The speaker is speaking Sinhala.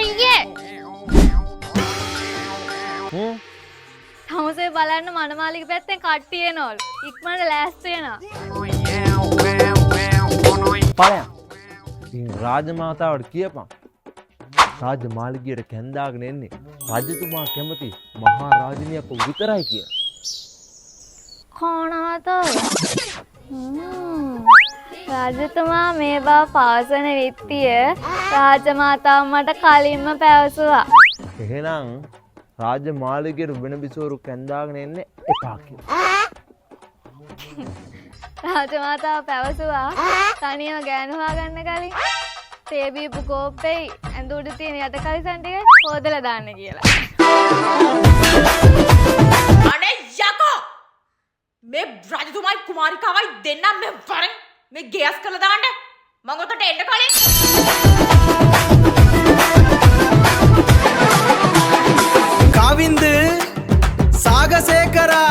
අයියේ තමුසේ බලන්න මනමාලිගේ පැත්තෙන් කට්ටිය එනවලු. ඉක්මනට ලෑස්ති වෙනවා. පලයන්. ඉතින් රාජමාතාවට කියපන්. රාජමාලිගයට කැඳාගෙන එන්නේ රජතුමා කැමති මහා රාජිනියක් විතරයි කියලා. කොණාතෝ රාජතුමා මේ බව පවසන විත්තිය රාජමාතාව මට කලින්ම පැවසුවා. එහෙනම් රාජමාලිගයට වෙන බිසෝරු කැඳාගෙන එන්නේ එපා කියලා. රාජමාතාව පැවසුවා තනියම ගෑනු හොයාගන්න කලින් තේ බීපු කෝප්පේ ඇඳ උඩ තියෙන යට කලිසම් ටික හොදලා දාන්න කියලා. අනේ යකෝ මේ රජතුමායි කුමාරිකාවයි දෙන්නම් මේ වරෙන් මේ ගෑස් කරලා දාන්න මම ඔතට එන්න කලින් காவிந்து சாகசேகரா